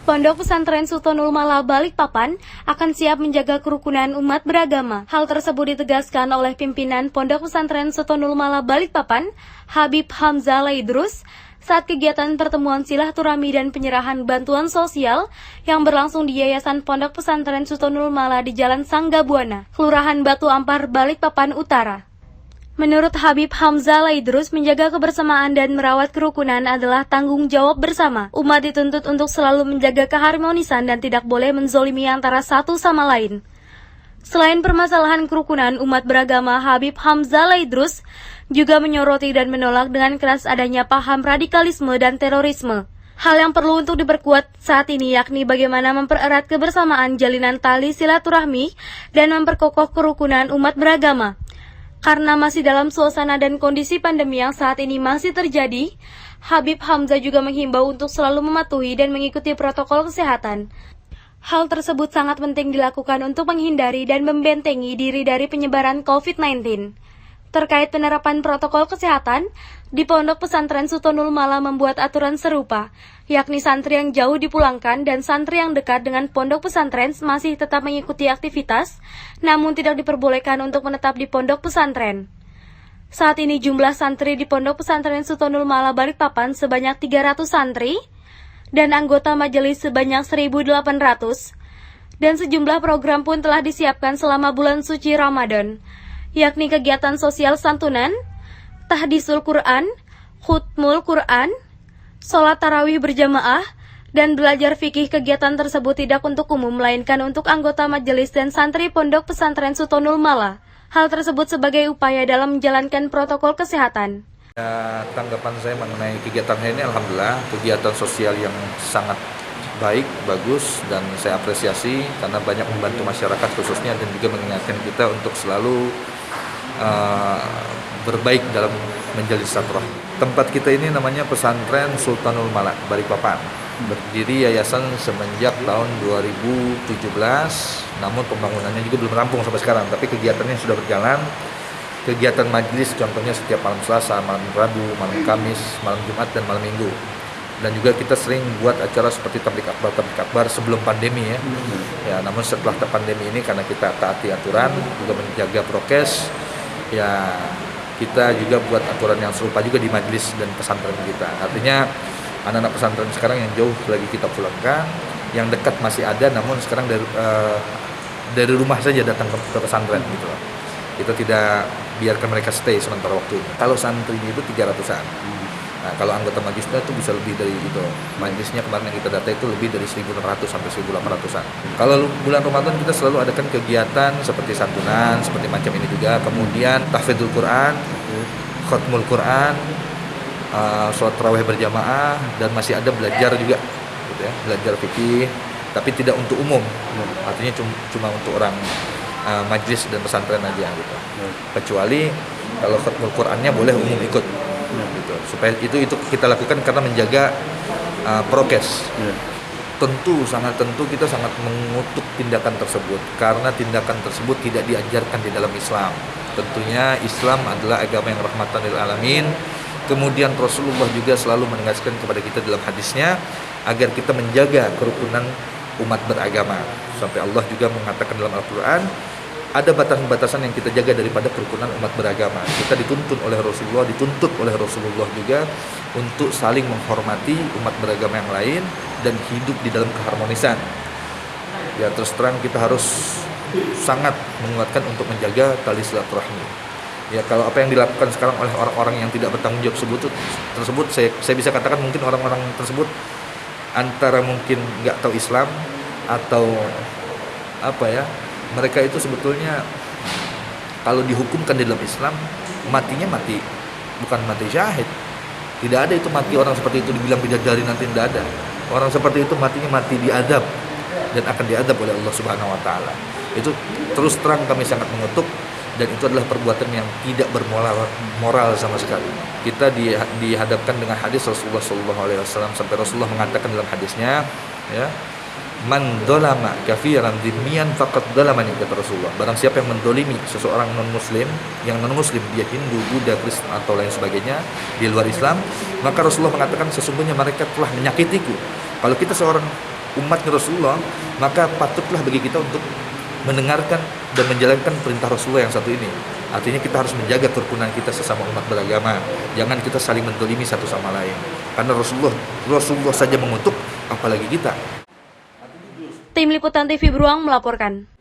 Pondok Pesantren Sultanul Maala Balikpapan akan siap menjaga kerukunan umat beragama. Hal tersebut ditegaskan oleh pimpinan Pondok Pesantren Sultanul Maala Balikpapan, Habib Hamzah Laidrus, saat kegiatan pertemuan silaturahmi dan penyerahan bantuan sosial yang berlangsung di Yayasan Pondok Pesantren Sultanul Maala di Jalan Sanggabuana, Kelurahan Batu Ampar, Balikpapan Utara. Menurut Habib Hamzah Laidrus, menjaga kebersamaan dan merawat kerukunan adalah tanggung jawab bersama. Umat dituntut untuk selalu menjaga keharmonisan dan tidak boleh menzolimi antara satu sama lain. Selain permasalahan kerukunan umat beragama, Habib Hamzah Laidrus juga menyoroti dan menolak dengan keras adanya paham radikalisme dan terorisme. Hal yang perlu untuk diperkuat saat ini yakni bagaimana mempererat kebersamaan jalinan tali silaturahmi dan memperkokoh kerukunan umat beragama. Karena masih dalam suasana dan kondisi pandemi yang saat ini masih terjadi, Habib Hamzah juga menghimbau untuk selalu mematuhi dan mengikuti protokol kesehatan. Hal tersebut sangat penting dilakukan untuk menghindari dan membentengi diri dari penyebaran COVID-19. Terkait penerapan protokol kesehatan, di Pondok Pesantren Sultanul Maala membuat aturan serupa, yakni santri yang jauh dipulangkan dan santri yang dekat dengan pondok pesantren masih tetap mengikuti aktivitas, namun tidak diperbolehkan untuk menetap di pondok pesantren. Saat ini jumlah santri di Pondok Pesantren Sultanul Maala Balikpapan sebanyak 300 santri, dan anggota majelis sebanyak 1.800, dan sejumlah program pun telah disiapkan selama bulan suci Ramadan, yakni kegiatan sosial santunan, tahdisul Quran, khutmul Quran, sholat tarawih berjamaah, dan belajar fikih. Kegiatan tersebut tidak untuk umum, melainkan untuk anggota majelis dan santri Pondok Pesantren Sultanul Maala. Hal tersebut sebagai upaya dalam menjalankan protokol kesehatan. Tanggapan saya mengenai kegiatan ini, alhamdulillah, kegiatan sosial yang sangat baik, bagus, dan saya apresiasi karena banyak membantu masyarakat khususnya dan juga mengingatkan kita untuk selalu berbaik dalam menjalin silaturahmi. Tempat kita ini namanya Pesantren Sultanul Maala Balikpapan. Berdiri yayasan semenjak tahun 2017, namun pembangunannya juga belum rampung sampai sekarang, tapi kegiatannya sudah berjalan. Kegiatan majelis contohnya setiap malam Selasa, malam Rabu, malam Kamis, malam Jumat, dan malam Minggu. Dan juga kita sering buat acara seperti tablik akbar sebelum pandemi ya. Ya, namun setelah pandemi ini karena kita taati aturan, juga menjaga prokes, ya kita juga buat aturan yang serupa juga di majelis dan pesantren kita. Artinya anak-anak pesantren sekarang yang jauh lagi kita pulangkan, yang dekat masih ada, namun sekarang dari rumah saja datang ke pesantren gitu loh. Kita tidak biarkan mereka stay sementara waktu. Kalau santri itu 300-an. Nah, kalau anggota majelisnya itu bisa lebih dari itu. Majelisnya kemarin yang kita data itu lebih dari 1.600 sampai 1.800-an. Kalau bulan Ramadan kita selalu adakan kegiatan seperti santunan, seperti macam ini juga. Kemudian tahfidzul Quran, khutmul Quran, sholat tarawih berjamaah, dan masih ada belajar juga, gitu ya, belajar fikih, tapi tidak untuk umum. Artinya cuma untuk orang majelis dan pesantren aja gitu. Kecuali kalau khutmul Qurannya boleh umum ikut. Gitu. Supaya itu kita lakukan karena menjaga prokes. Sangat tentu kita sangat mengutuk tindakan tersebut karena tindakan tersebut tidak diajarkan di dalam Islam. Tentunya Islam adalah agama yang rahmatan lil alamin. Kemudian Rasulullah juga selalu menegaskan kepada kita dalam hadisnya agar kita menjaga kerukunan umat beragama. Sampai Allah juga mengatakan dalam Al-Quran, ada batasan-batasan yang kita jaga daripada kerukunan umat beragama. Kita dituntut oleh Rasulullah juga untuk saling menghormati umat beragama yang lain dan hidup di dalam keharmonisan. Ya, terus terang kita harus sangat menguatkan untuk menjaga tali silaturahmi. Ya, kalau apa yang dilakukan sekarang oleh orang-orang yang tidak bertanggung jawab tersebut, saya bisa katakan mungkin orang-orang tersebut antara mungkin nggak tahu Islam atau apa ya, mereka itu sebetulnya kalau dihukumkan di dalam Islam matinya mati, bukan mati syahid. Tidak ada itu mati orang seperti itu dibilang bidadari, nanti tidak ada. Orang seperti itu matinya mati diadab dan akan diadab oleh Allah Subhanahu wa taala. Itu terus terang kami sangat mengutuk, dan itu adalah perbuatan yang tidak bermoral sama sekali. Kita dihadapkan dengan hadis Rasulullah SAW sampai Rasulullah mengatakan dalam hadisnya, ya, man dolama kafiran dimian faqad dolamani, kata Rasulullah. Barang siapa yang mendolimi seseorang non-muslim, yang non-muslim dia Hindu, Buddha, Kristen atau lain sebagainya di luar Islam, maka Rasulullah mengatakan sesungguhnya mereka telah menyakitiku. Kalau kita seorang umatnya Rasulullah, maka patutlah bagi kita untuk mendengarkan dan menjalankan perintah Rasulullah yang satu ini. Artinya kita harus menjaga kerukunan kita sesama umat beragama. Jangan kita saling mendolimi satu sama lain. Karena Rasulullah saja mengutuk, apalagi kita. Tim Liputan TV Beruang melaporkan.